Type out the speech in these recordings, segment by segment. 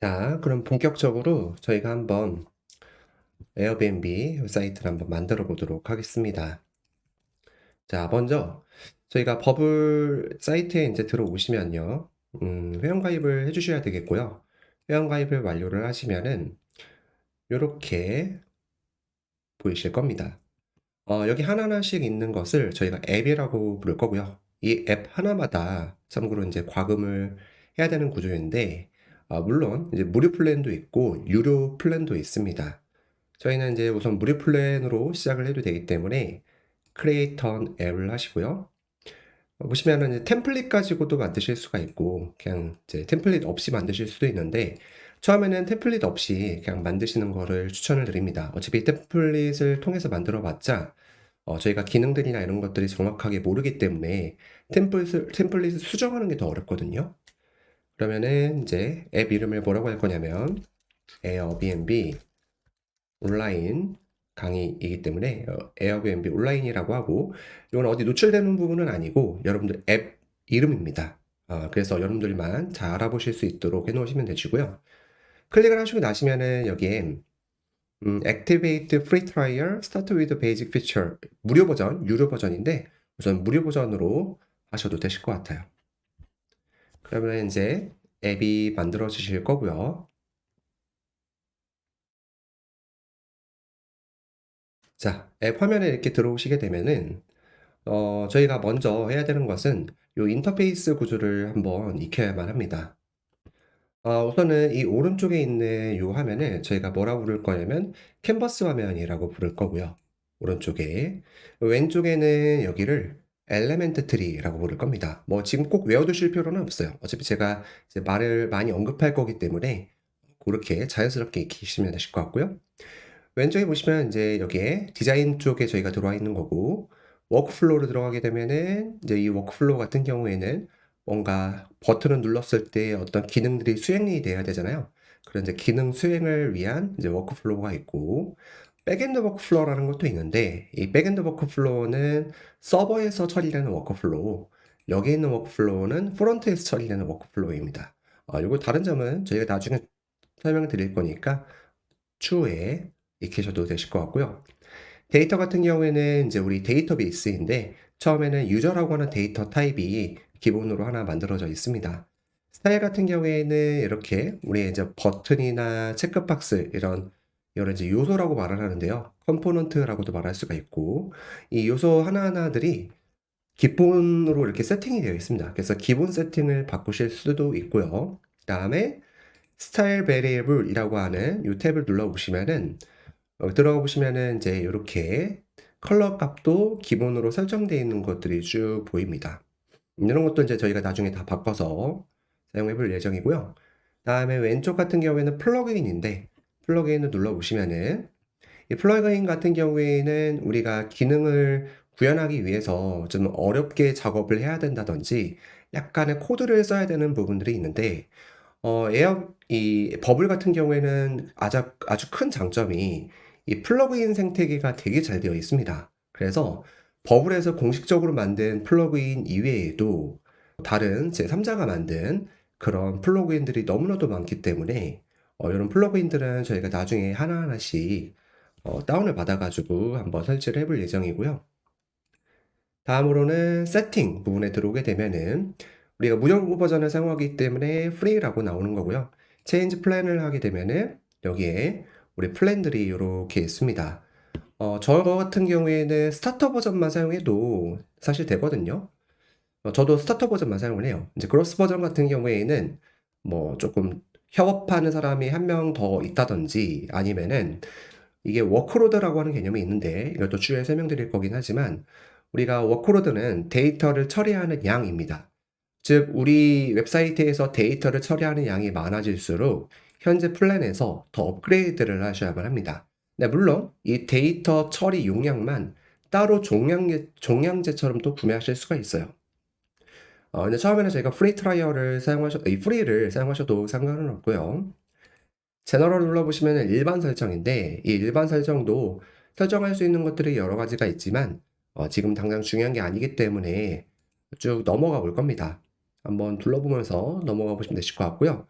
자, 그럼 본격적으로 저희가 한번 에어비앤비 사이트를 한번 만들어 보도록 하겠습니다. 자, 먼저 저희가 버블 사이트에 이제 들어오시면요. 회원가입을 해주셔야 되겠고요. 회원가입을 완료를 하시면은 이렇게 보이실 겁니다. 여기 하나하나씩 있는 것을 저희가 앱이라고 부를 거고요. 이 앱 하나마다 참고로 이제 과금을 해야 되는 구조인데, 물론 이제 무료 플랜도 있고 유료 플랜도 있습니다. 저희는 이제 우선 무료 플랜으로 시작을 해도 되기 때문에 크리에이터 앱을 하시고요. 보시면은 이제 템플릿 가지고도 만드실 수가 있고 그냥 이제 템플릿 없이 만드실 수도 있는데 처음에는 템플릿 없이 그냥 만드시는 거를 추천을 드립니다. 어차피 템플릿을 통해서 만들어 봤자 저희가 기능들이나 이런 것들이 정확하게 모르기 때문에 템플릿을 수정하는 게 더 어렵거든요. 그러면은 이제 앱 이름을 뭐라고 할 거냐면 에어비앤비 온라인 강의이기 때문에 에어비앤비 온라인이라고 하고 이건 어디 노출되는 부분은 아니고 여러분들 앱 이름입니다. 그래서 여러분들만 잘 알아보실 수 있도록 해놓으시면 되시고요. 클릭을 하시고 나시면은 여기에 Activate Free Trial, Start with Basic Feature 무료 버전, 유료 버전인데 우선 무료 버전으로 하셔도 되실 것 같아요. 그러면 이제 앱이 만들어지실 거고요. 자, 앱 화면에 이렇게 들어오시게 되면은 저희가 먼저 해야 되는 것은 요 인터페이스 구조를 한번 익혀야만 합니다. 우선은 이 오른쪽에 있는 요 화면을 저희가 뭐라고 부를 거냐면 캔버스 화면이라고 부를 거고요. 오른쪽에. 왼쪽에는 여기를 엘레멘트 트리라고 부를 겁니다. 뭐 지금 꼭 외워두실 필요는 없어요. 어차피 제가 이제 말을 많이 언급할 거기 때문에 그렇게 자연스럽게 익히시면 되실 것 같고요. 왼쪽에 보시면 이제 여기에 디자인 쪽에 저희가 들어와 있는 거고 워크플로우로 들어가게 되면은 이제 이 워크플로우 같은 경우에는 뭔가 버튼을 눌렀을 때 어떤 기능들이 수행이 돼야 되잖아요. 그런 이제 기능 수행을 위한 이제 워크플로우가 있고 백엔드 워크플로우라는 것도 있는데 이 백엔드 워크플로우는 서버에서 처리되는 워크플로우, 여기 있는 워크플로우는 프론트에서 처리되는 워크플로우입니다. 요거 다른 점은 저희가 나중에 설명을 드릴 거니까 추후에 익히셔도 되실 것 같고요. 데이터 같은 경우에는 이제 우리 데이터베이스인데 처음에는 유저라고 하는 데이터 타입이 기본으로 하나 만들어져 있습니다. 스타일 같은 경우에는 이렇게 우리 이제 버튼이나 체크박스 이런 이제 요소라고 말을 하는데요. 컴포넌트라고도 말할 수가 있고 이 요소 하나하나들이 기본으로 이렇게 세팅이 되어 있습니다. 그래서 기본 세팅을 바꾸실 수도 있고요. 그다음에 스타일 베리애블이라고 하는 이 탭을 눌러 보시면은 들어가 보시면은 이제 요렇게 컬러 값도 기본으로 설정되어 있는 것들이 쭉 보입니다. 이런 것도 이제 저희가 나중에 다 바꿔서 사용해 볼 예정이고요. 다음에 왼쪽 같은 경우에는 플러그인인데 플러그인을 눌러 보시면은 이 플러그인 같은 경우에는 우리가 기능을 구현하기 위해서 좀 어렵게 작업을 해야 된다든지 약간의 코드를 써야 되는 부분들이 있는데 이 버블 같은 경우에는 아주 큰 장점이 이 플러그인 생태계가 되게 잘 되어 있습니다. 그래서 버블에서 공식적으로 만든 플러그인 이외에도 다른 제3자가 만든 그런 플러그인들이 너무나도 많기 때문에 이런 플러그인들은 저희가 나중에 하나하나씩 다운을 받아가지고 한번 설치를 해볼 예정이고요. 다음으로는 세팅 부분에 들어오게 되면은 우리가 무료 버전을 사용하기 때문에 프리라고 나오는 거고요. 체인지 플랜을 하게 되면은 여기에 우리 플랜들이 이렇게 있습니다. 저 같은 경우에는 스타터 버전만 사용해도 사실 되거든요. 저도 스타터 버전만 사용을 해요. 이제 그로스 버전 같은 경우에는 뭐 조금 협업하는 사람이 한 명 더 있다든지 아니면은 이게 워크로드라고 하는 개념이 있는데 이것도 추후에 설명드릴 거긴 하지만 우리가 워크로드는 데이터를 처리하는 양입니다. 즉 우리 웹사이트에서 데이터를 처리하는 양이 많아질수록 현재 플랜에서 더 업그레이드를 하셔야만 합니다. 네, 물론 이 데이터 처리 용량만 따로 종량제처럼 또 구매하실 수가 있어요. 근데 처음에는 저희가 이 프리를 사용하셔도 상관은 없고요. 제너럴 눌러보시면 일반 설정인데 이 일반 설정도 설정할 수 있는 것들이 여러 가지가 있지만 지금 당장 중요한 게 아니기 때문에 쭉 넘어가 볼 겁니다. 한번 둘러보면서 넘어가 보시면 되실 것 같고요.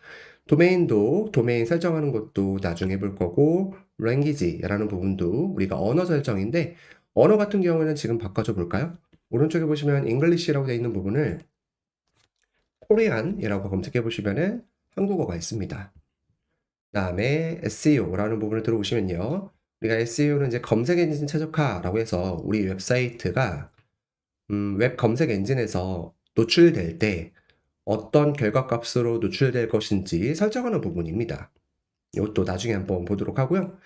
도메인도 도메인 설정하는 것도 나중에 볼 거고 랭귀지라는 부분도 우리가 언어 설정인데 언어 같은 경우에는 지금 바꿔줘 볼까요? 오른쪽에 보시면 English라고 되어 있는 부분을 코리안이라고 검색해 보시면은 한국어가 있습니다. 그다음에 SEO라는 부분을 들어오시면요. 우리가 SEO는 이제 검색 엔진 최적화라고 해서 우리 웹사이트가 웹 검색 엔진에서 노출될 때 어떤 결과값으로 노출될 것인지 설정하는 부분입니다. 이것도 나중에 한번 보도록 하고요.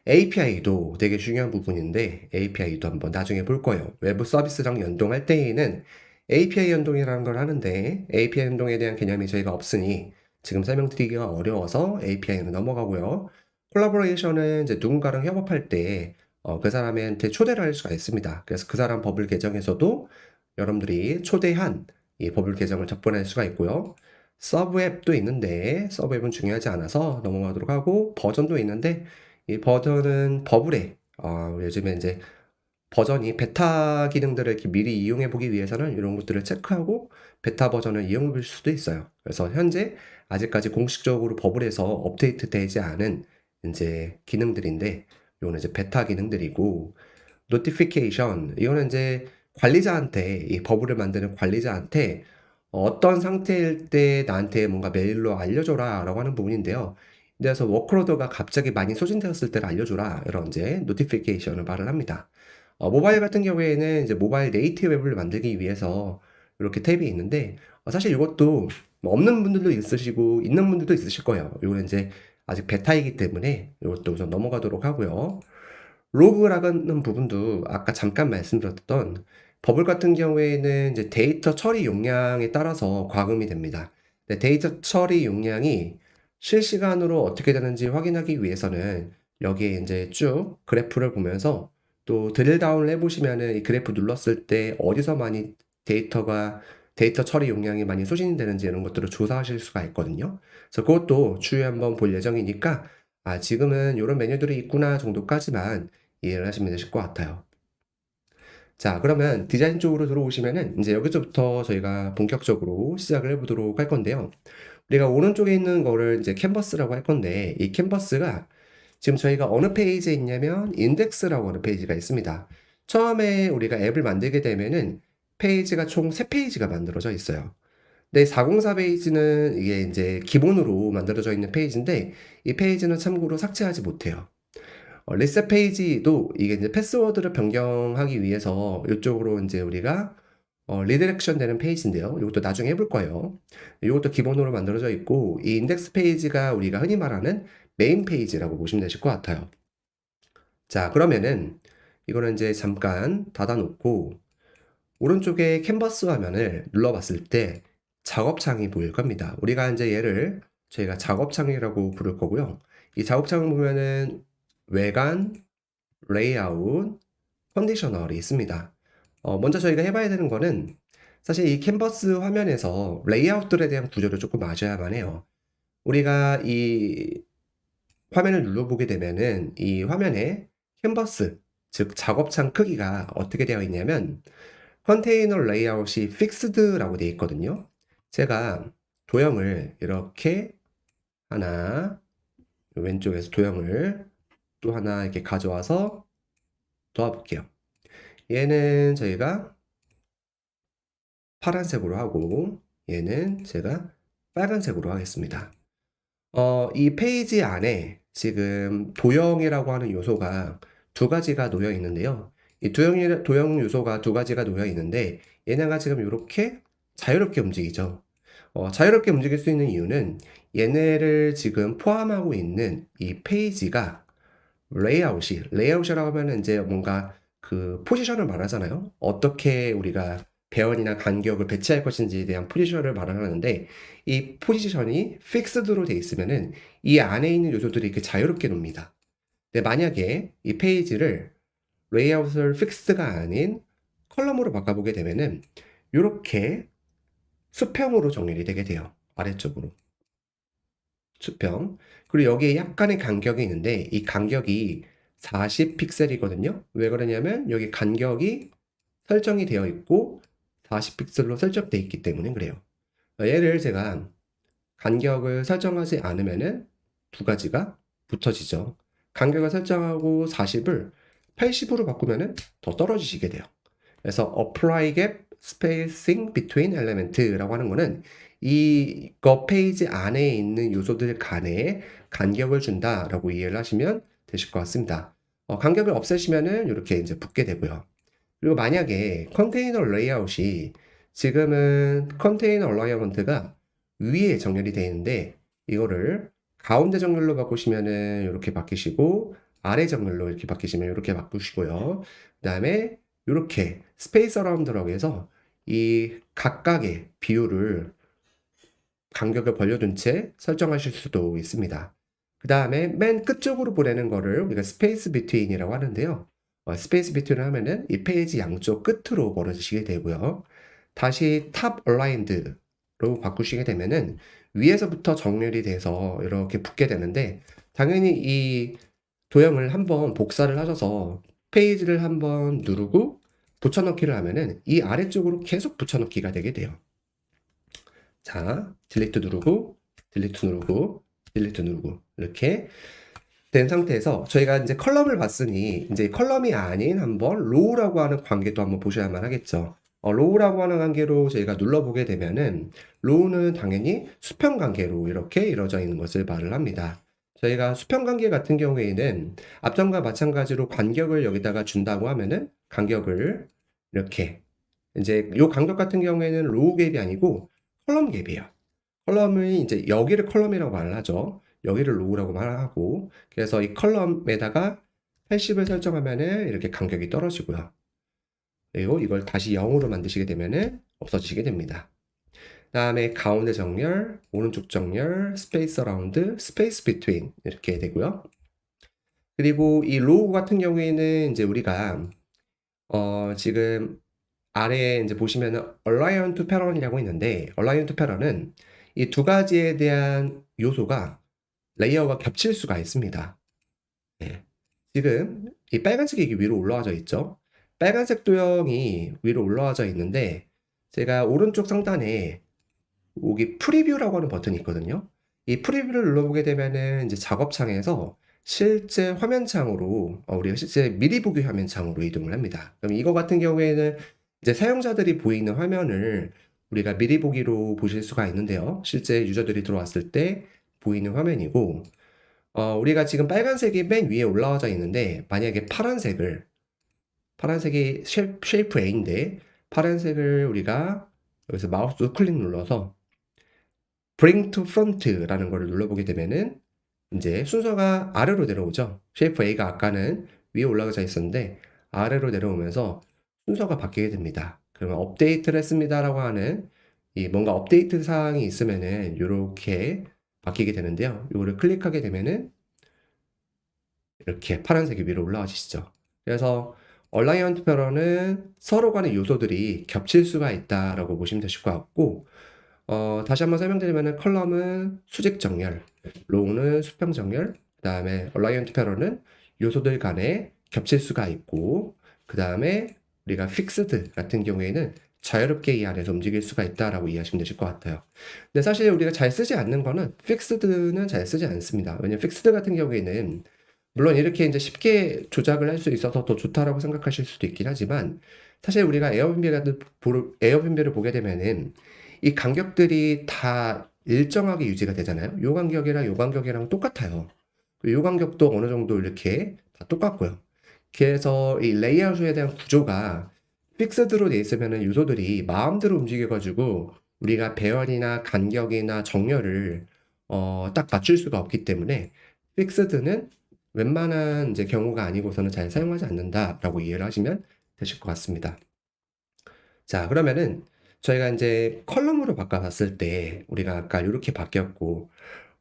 API도 되게 중요한 부분인데 API도 한번 나중에 볼 거예요. 외부 서비스랑 연동할 때에는 API 연동이라는 걸 하는데 API 연동에 대한 개념이 저희가 없으니 지금 설명드리기가 어려워서 API는 넘어가고요. 콜라보레이션은 이제 누군가랑 협업할 때 그 사람한테 초대를 할 수가 있습니다. 그래서 그 사람 버블 계정에서도 여러분들이 초대한 이 버블 계정을 접근할 수가 있고요. 서브앱도 있는데 서브앱은 중요하지 않아서 넘어가도록 하고 버전도 있는데 이 버전은 버블에 요즘에 이제 버전이 베타 기능들을 이렇게 미리 이용해 보기 위해서는 이런 것들을 체크하고 베타 버전을 이용해 볼 수도 있어요. 그래서 현재 아직까지 공식적으로 버블에서 업데이트 되지 않은 이제 기능들인데 이거는 이제 베타 기능들이고 노티피케이션 이거는 이제 관리자한테 이 버블을 만드는 관리자한테 어떤 상태일 때 나한테 뭔가 메일로 알려줘라 라고 하는 부분인데요. 그래서 워크로드가 갑자기 많이 소진되었을 때를 알려줘라 이런 이제 노티피케이션을 말을 합니다. 모바일 같은 경우에는 이제 모바일 네이티브 앱을 만들기 위해서 이렇게 탭이 있는데 사실 이것도 뭐 없는 분들도 있으시고 있는 분들도 있으실 거예요. 이거는 이제 아직 베타이기 때문에 이것도 우선 넘어가도록 하고요. 로그라는 부분도 아까 잠깐 말씀드렸던 버블 같은 경우에는 이제 데이터 처리 용량에 따라서 과금이 됩니다. 데이터 처리 용량이 실시간으로 어떻게 되는지 확인하기 위해서는 여기에 이제 쭉 그래프를 보면서 또 드릴 다운을 해보시면은 이 그래프 눌렀을 때 어디서 많이 데이터 처리 용량이 많이 소진이 되는지 이런 것들을 조사하실 수가 있거든요. 그래서 그것도 추후에 한번 볼 예정이니까 지금은 이런 메뉴들이 있구나 정도까지만 이해를 하시면 되실 것 같아요. 자, 그러면 디자인 쪽으로 들어오시면은 이제 여기서부터 저희가 본격적으로 시작을 해보도록 할 건데요. 우리가 오른쪽에 있는 거를 이제 캔버스라고 할 건데 이 캔버스가 지금 저희가 어느 페이지에 있냐면 인덱스라고 하는 페이지가 있습니다. 처음에 우리가 앱을 만들게 되면은 페이지가 총 3페이지가 만들어져 있어요. 근데 404 페이지는 이게 이제 기본으로 만들어져 있는 페이지인데 이 페이지는 참고로 삭제하지 못해요. 리셋 페이지도 이게 이제 패스워드를 변경하기 위해서 이쪽으로 이제 우리가 리디렉션 되는 페이지인데요. 이것도 나중에 해볼 거예요. 이것도 기본으로 만들어져 있고 이 인덱스 페이지가 우리가 흔히 말하는 메인 페이지라고 보시면 되실 것 같아요. 자, 그러면은 이거는 이제 잠깐 닫아놓고 오른쪽에 캔버스 화면을 눌러봤을 때 작업창이 보일 겁니다. 우리가 이제 얘를 저희가 작업창이라고 부를 거고요. 이 작업창을 보면은 외관, 레이아웃, 컨디셔널이 있습니다. 먼저 저희가 해봐야 되는 거는 사실 이 캔버스 화면에서 레이아웃들에 대한 구조를 조금 아셔야만 해요. 우리가 이 화면을 눌러보게 되면은 이 화면에 캔버스, 즉 작업창 크기가 어떻게 되어 있냐면 컨테이너 레이아웃이 픽스드라고 되어 있거든요. 제가 도형을 이렇게 하나, 왼쪽에서 도형을 또 하나 이렇게 가져와서 도와볼게요. 얘는 저희가 파란색으로 하고 얘는 제가 빨간색으로 하겠습니다. 이 페이지 안에 지금 도형이라고 하는 요소가 두 가지가 놓여 있는데요. 이 도형 요소가 두 가지가 놓여 있는데 얘네가 지금 이렇게 자유롭게 움직이죠. 자유롭게 움직일 수 있는 이유는 얘네를 지금 포함하고 있는 이 페이지가 레이아웃이라고 하면 이제 뭔가 그 포지션을 말하잖아요. 어떻게 우리가 배열이나 간격을 배치할 것인지에 대한 포지션을 말하는데 이 포지션이 픽스드로 돼 있으면은 이 안에 있는 요소들이 이렇게 자유롭게 놉니다. 근데 만약에 이 페이지를 레이아웃을 픽스드가 아닌 컬럼으로 바꿔보게 되면은 이렇게 수평으로 정렬이 되게 돼요. 아래쪽으로. 수평. 그리고 여기에 약간의 간격이 있는데 이 간격이 40 픽셀이거든요. 왜 그러냐면 여기 간격이 설정이 되어 있고 40 픽셀로 설정되어 있기 때문에 그래요. 얘를 제가 간격을 설정하지 않으면은 두 가지가 붙어지죠. 간격을 설정하고 40을 80으로 바꾸면은 더 떨어지시게 돼요. 그래서 apply gap spacing between element라고 하는 거는 이거 페이지 안에 있는 요소들 간에 간격을 준다라고 이해를 하시면 되실 것 같습니다. 간격을 없애시면은 이렇게 이제 붙게 되고요. 그리고 만약에 컨테이너 레이아웃이 지금은 컨테이너 얼라이먼트가 위에 정렬이 되어 있는데 이거를 가운데 정렬로 바꾸시면은 이렇게 바뀌시고 아래 정렬로 이렇게 바뀌시면 이렇게 바꾸시고요. 그 다음에 이렇게 스페이스 어라운드라고 해서 이 각각의 비율을 간격을 벌려둔 채 설정하실 수도 있습니다. 그 다음에 맨 끝쪽으로 보내는 거를 우리가 스페이스 비트윈이라고 하는데요. 스페이스 비트윈을 하면은 이 페이지 양쪽 끝으로 벌어지시게 되고요. 다시 탑 얼라인드로 바꾸시게 되면은 위에서부터 정렬이 돼서 이렇게 붙게 되는데 당연히 이 도형을 한번 복사를 하셔서 페이지를 한번 누르고 붙여넣기를 하면은 이 아래쪽으로 계속 붙여넣기가 되게 돼요. 자, 딜리트 누르고, 딜리트 누르고, 딜리트 누르고, 이렇게 된 상태에서 저희가 이제 컬럼을 봤으니, 이제 컬럼이 아닌 한번 로우라고 하는 관계도 한번 보셔야만 하겠죠. 로우라고 하는 관계로 저희가 눌러보게 되면은, 로우는 당연히 수평 관계로 이렇게 이루어져 있는 것을 말을 합니다. 저희가 수평 관계 같은 경우에는 앞전과 마찬가지로 간격을 여기다가 준다고 하면은, 간격을 이렇게, 이제 요 간격 같은 경우에는 로우 갭이 아니고, 컬럼 갭이에요. 컬럼은 이제 여기를 컬럼이라고 말을 하죠. 여기를 로우라고 말하고 그래서 이 컬럼에다가 80을 설정하면은 이렇게 간격이 떨어지고요. 그리고 이걸 다시 0으로 만드시게 되면은 없어지시게 됩니다. 다음에 가운데 정렬, 오른쪽 정렬, 스페이스 어라운드, 스페이스 비트윈 이렇게 되고요. 그리고 이 로우 같은 경우에는 이제 우리가 지금 아래에 이제 보시면은 align to parent이라고 있는데 align to parent은 이 두 가지에 대한 요소가 레이어가 겹칠 수가 있습니다. 네. 지금 이 빨간색이 위로 올라와져 있죠. 빨간색 도형이 위로 올라와져 있는데 제가 오른쪽 상단에 여기 프리뷰라고 하는 버튼이 있거든요. 이 프리뷰를 눌러보게 되면은 이제 작업창에서 실제 화면창으로 우리가 실제 미리 보기 화면창으로 이동을 합니다. 그럼 이거 같은 경우에는 이제 사용자들이 보이는 화면을 우리가 미리 보기로 보실 수가 있는데요. 실제 유저들이 들어왔을 때 보이는 화면이고 우리가 지금 빨간색이 맨 위에 올라와져 있는데 만약에 파란색이 쉐이프 A인데 파란색을 우리가 여기서 마우스 우클릭 눌러서 Bring to Front라는 거를 눌러보게 되면은 이제 순서가 아래로 내려오죠. 쉐이프 A가 아까는 위에 올라가져 있었는데 아래로 내려오면서 순서가 바뀌게 됩니다. 그러면 업데이트를 했습니다라고 하는 이 뭔가 업데이트 사항이 있으면은 이렇게 바뀌게 되는데요. 이거를 클릭하게 되면은 이렇게 파란색이 위로 올라와지시죠. 그래서 얼라이언트 패러는 서로 간의 요소들이 겹칠 수가 있다라고 보시면 되실 것 같고 다시 한번 설명드리면 컬럼은 수직 정렬, 로우는 수평 정렬, 그 다음에 얼라이언트 패러는 요소들 간에 겹칠 수가 있고 그 다음에 우리가 픽스드 같은 경우에는 자유롭게 이 안에서 움직일 수가 있다라고 이해하시면 되실 것 같아요. 근데 사실 우리가 잘 쓰지 않는 거는 픽스드는 잘 쓰지 않습니다. 왜냐면 픽스드 같은 경우에는 물론 이렇게 이제 쉽게 조작을 할 수 있어서 더 좋다라고 생각하실 수도 있긴 하지만 사실 우리가 에어비앤비를 보게 되면은 이 간격들이 다 일정하게 유지가 되잖아요. 요 간격이랑 요 간격이랑 똑같아요. 요 간격도 어느 정도 이렇게 다 똑같고요. 그래서 이 레이아웃에 대한 구조가 픽스드로 돼 있으면은 요소들이 마음대로 움직여가지고 우리가 배열이나 간격이나 정렬을 딱 맞출 수가 없기 때문에 픽스드는 웬만한 이제 경우가 아니고서는 잘 사용하지 않는다라고 이해를 하시면 되실 것 같습니다. 자, 그러면은 저희가 이제 컬럼으로 바꿔봤을 때 우리가 아까 이렇게 바뀌었고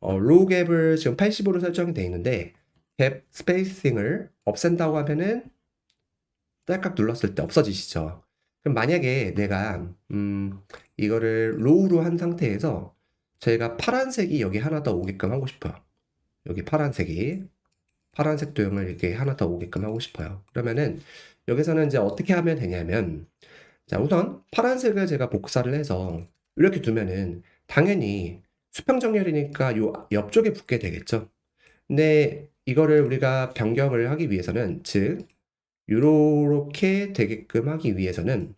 로우 갭을 지금 80으로 설정이 되어 있는데 갭 스페이싱을 없앤다고 하면은 딸깍 눌렀을 때 없어지시죠. 그럼 만약에 내가 이거를 로우로 한 상태에서 저희가 파란색이 여기 하나 더 오게끔 하고 싶어요. 여기 파란색 도형을 이렇게 하나 더 오게끔 하고 싶어요. 그러면은 여기서는 이제 어떻게 하면 되냐면 자, 우선 파란색을 제가 복사를 해서 이렇게 두면은 당연히 수평 정렬이니까 요 옆쪽에 붙게 되겠죠. 근데 이거를 우리가 변경을 하기 위해서는, 즉 요렇게 되게끔 하기 위해서는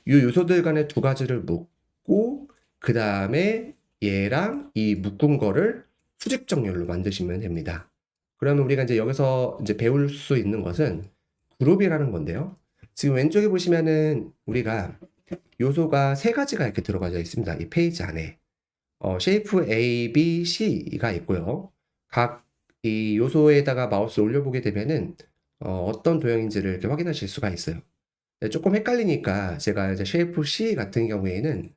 요 요소들 간에 두 가지를 묶고 그다음에 얘랑 이 묶은 거를 수직 정렬로 만드시면 됩니다. 그러면 우리가 이제 여기서 이제 배울 수 있는 것은 그룹이라는 건데요. 지금 왼쪽에 보시면은 우리가 요소가 세 가지가 이렇게 들어가져 있습니다. 이 페이지 안에. 쉐이프 A, B, C가 있고요. 각 이 요소에다가 마우스 올려보게 되면은 어떤 도형인지를 이렇게 확인하실 수가 있어요. 네, 조금 헷갈리니까 제가 이제 쉐이프 C 같은 경우에는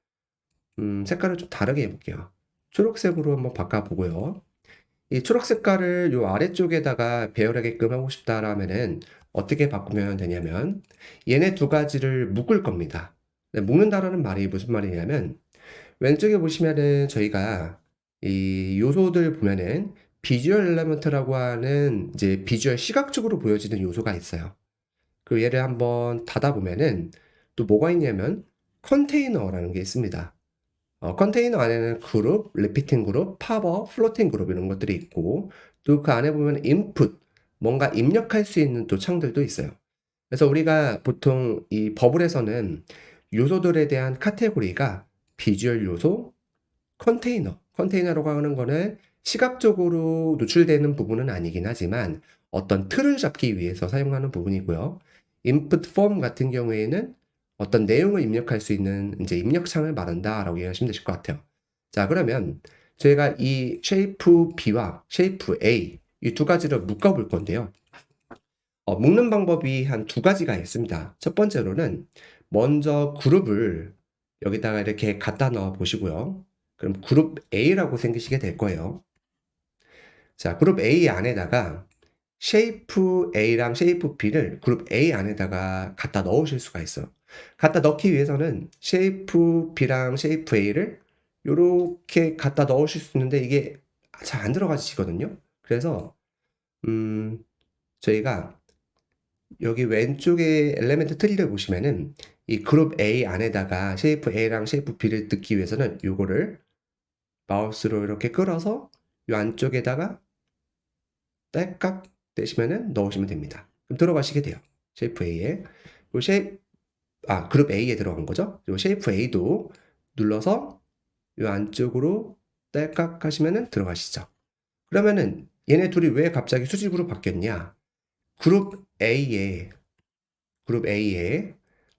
색깔을 좀 다르게 해볼게요. 초록색으로 한번 바꿔보고요. 이 초록 색깔을 요 아래쪽에다가 배열하게끔 하고 싶다라면은 어떻게 바꾸면 되냐면 얘네 두 가지를 묶을 겁니다. 네, 묶는다라는 말이 무슨 말이냐면 왼쪽에 보시면은 저희가 이 요소들 보면은 비주얼 엘리먼트라고 하는 이제 비주얼 시각적으로 보여지는 요소가 있어요. 그 얘를 한번 닫아 보면은 또 뭐가 있냐면 컨테이너라는 게 있습니다. 컨테이너 안에는 그룹, 리피팅 그룹, 팝업, 플로팅 그룹 이런 것들이 있고 또 그 안에 보면 인풋, 뭔가 입력할 수 있는 또 창들도 있어요. 그래서 우리가 보통 이 버블에서는 요소들에 대한 카테고리가 비주얼 요소, 컨테이너라고 하는 거는 시각적으로 노출되는 부분은 아니긴 하지만 어떤 틀을 잡기 위해서 사용하는 부분이고요. input form 같은 경우에는 어떤 내용을 입력할 수 있는 이제 입력창을 말한다라고 이해하시면 되실 것 같아요. 자, 그러면 저희가 이 쉐이프 B와 쉐이프 A 이 두 가지를 묶어 볼 건데요. 묶는 방법이 한 두 가지가 있습니다. 첫 번째로는 먼저 그룹을 여기다가 이렇게 갖다 넣어 보시고요. 그럼 그룹 A라고 생기시게 될 거예요. 자, 그룹 A 안에다가 쉐이프 A랑 쉐이프 B를 그룹 A 안에다가 갖다 넣으실 수가 있어요. 갖다 넣기 위해서는 쉐이프 B랑 쉐이프 A를 요렇게 갖다 넣으실 수 있는데 이게 잘 안 들어가시거든요. 그래서 저희가 여기 왼쪽에 엘리멘트 트리를 보시면은 이 그룹 A 안에다가 쉐이프 A랑 쉐이프 B를 넣기 위해서는 요거를 마우스로 이렇게 끌어서 요 안쪽에다가 딸깍 떼시면은 넣으시면 됩니다. 그럼 들어가시게 돼요. 쉐이프 A에. 요 그룹 A에 들어간 거죠. 요 쉐이프 A도 눌러서 요 안쪽으로 딸깍 하시면은 들어가시죠. 그러면은 얘네 둘이 왜 갑자기 수직으로 바뀌었냐? 그룹 A에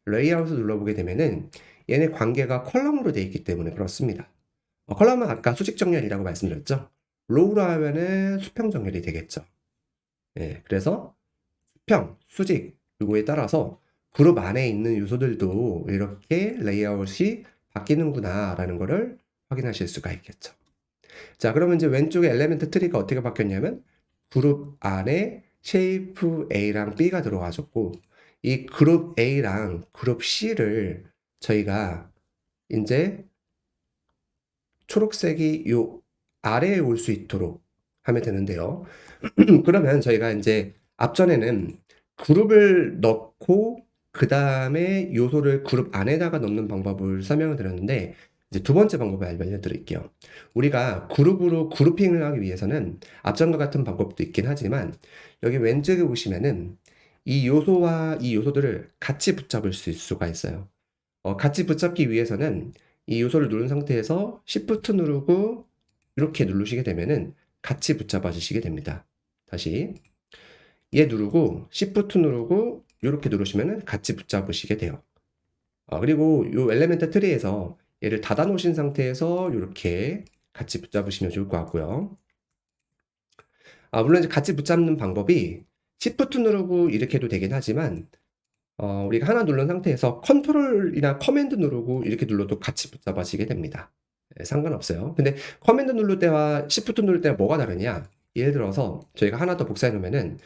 레이아웃을 눌러보게 되면은 얘네 관계가 컬럼으로 되어 있기 때문에 그렇습니다. 컬럼은 아까 수직 정렬이라고 말씀드렸죠. 로우로 하면은 수평 정렬이 되겠죠. 예, 그래서 수평, 수직 요거에 따라서 그룹 안에 있는 요소들도 이렇게 레이아웃이 바뀌는구나 라는 거를 확인하실 수가 있겠죠. 자, 그러면 이제 왼쪽에 엘리멘트 트리가 어떻게 바뀌었냐면 그룹 안에 쉐이프 A랑 B가 들어가졌고 이 그룹 A랑 그룹 C를 저희가 이제 초록색이 요 아래에 올 수 있도록 하면 되는데요. 그러면 저희가 이제 앞전에는 그룹을 넣고 그 다음에 요소를 그룹 안에다가 넣는 방법을 설명을 드렸는데 이제 두 번째 방법을 알려드릴게요. 우리가 그룹으로 그룹핑을 하기 위해서는 앞전과 같은 방법도 있긴 하지만 여기 왼쪽에 보시면은 이 요소와 이 요소들을 같이 붙잡을 수가 있어요. 같이 붙잡기 위해서는 이 요소를 누른 상태에서 Shift 누르고 이렇게 누르시게 되면은 같이 붙잡아 주시게 됩니다. 다시 얘 누르고 Shift 누르고 이렇게 누르시면은 같이 붙잡으시게 돼요. 그리고 요 엘리멘트 트리에서 얘를 닫아 놓으신 상태에서 이렇게 같이 붙잡으시면 좋을 것 같고요. 물론 이제 같이 붙잡는 방법이 Shift 누르고 이렇게 해도 되긴 하지만 우리가 하나 누른 상태에서 컨트롤이나 커맨드 누르고 이렇게 눌러도 같이 붙잡아지게 됩니다. 상관없어요. 근데 커맨드 누를 때와 시프트 누를 때가 뭐가 다르냐? 예를 들어서 저희가 하나 더 복사해 놓으면은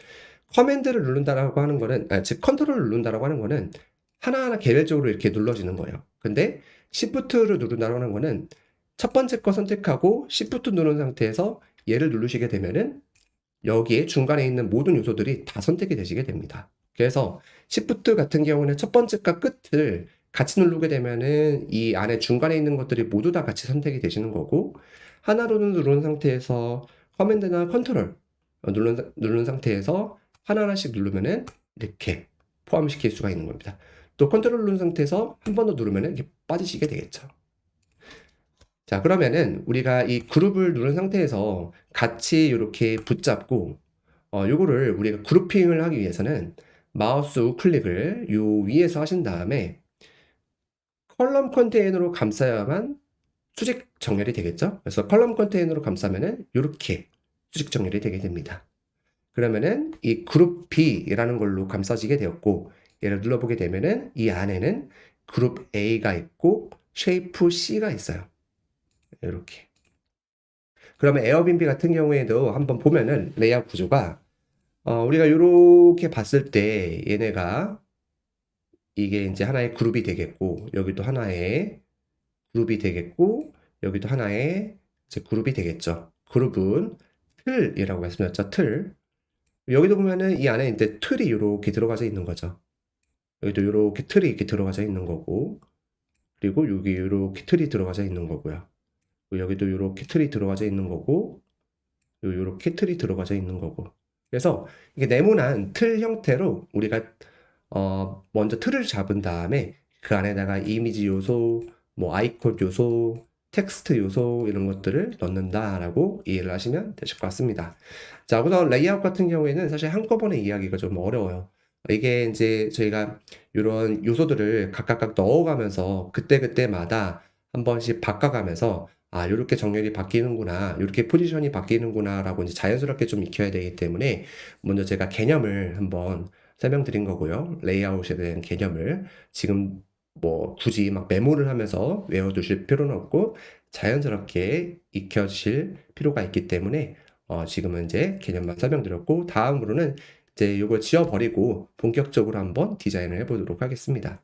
커맨드를 누른다라고 하는 거는 즉 컨트롤을 누른다라고 하는 거는 하나하나 개별적으로 이렇게 눌러지는 거예요. 근데 시프트를 누른다라고 하는 거는 첫 번째 거 선택하고 시프트 누른 상태에서 얘를 누르시게 되면은 여기에 중간에 있는 모든 요소들이 다 선택이 되시게 됩니다. 그래서 Shift 같은 경우는 첫 번째과 끝을 같이 누르게 되면은 이 안에 중간에 있는 것들이 모두 다 같이 선택이 되시는 거고, 하나로는 누른 상태에서 커맨드나 컨트롤 누른 상태에서 하나하나씩 누르면은 이렇게 포함시킬 수가 있는 겁니다. 또 컨트롤 누른 상태에서 한 번 더 누르면은 이렇게 빠지시게 되겠죠. 자, 그러면은 우리가 이 그룹을 누른 상태에서 같이 이렇게 붙잡고 요거를 우리가 그룹핑을 하기 위해서는 마우스 우클릭을 요 위에서 하신 다음에 컬럼 컨테이너로 감싸야만 수직 정렬이 되겠죠. 그래서 컬럼 컨테이너로 감싸면은 요렇게 수직 정렬이 되게 됩니다. 그러면은 이 그룹 B라는 걸로 감싸지게 되었고, 얘를 눌러보게 되면은 이 안에는 그룹 A가 있고 쉐이프 C가 있어요. 이렇게. 그러면 에어비앤비 같은 경우에도 한번 보면은 레이아웃 구조가 우리가 이렇게 봤을 때 얘네가 이게 이제 하나의 그룹이 되겠고, 여기도 하나의 그룹이 되겠고, 여기도 하나의 이제 그룹이 되겠죠. 그룹은 틀이라고 말씀드렸죠. 틀. 여기도 보면은 이 안에 이제 틀이 이렇게 들어가져 있는 거죠. 여기도 이렇게 틀이 이렇게 들어가져 있는 거고, 그리고 여기 이렇게 틀이 들어가져 있는 거고요. 여기도 이렇게 틀이 들어가져 있는 거고, 요렇게 틀이 들어가져 있는 거고. 그래서 이게 네모난 틀 형태로 우리가 먼저 틀을 잡은 다음에 그 안에다가 이미지 요소, 뭐 아이콘 요소, 텍스트 요소 이런 것들을 넣는다라고 이해를 하시면 되실 것 같습니다. 자, 우선 레이아웃 같은 경우에는 사실 한꺼번에 이해하기가 좀 어려워요. 이게 이제 저희가 이런 요소들을 각각 넣어가면서 그때그때마다 한 번씩 바꿔가면서 아, 요렇게 정렬이 바뀌는구나, 요렇게 포지션이 바뀌는구나라고 이제 자연스럽게 좀 익혀야 되기 때문에 먼저 제가 개념을 한번 설명드린 거고요. 레이아웃에 대한 개념을 지금 뭐 굳이 막 메모를 하면서 외워두실 필요는 없고 자연스럽게 익혀주실 필요가 있기 때문에 지금은 이제 개념만 설명드렸고 다음으로는 이제 이걸 지워버리고 본격적으로 한번 디자인을 해보도록 하겠습니다.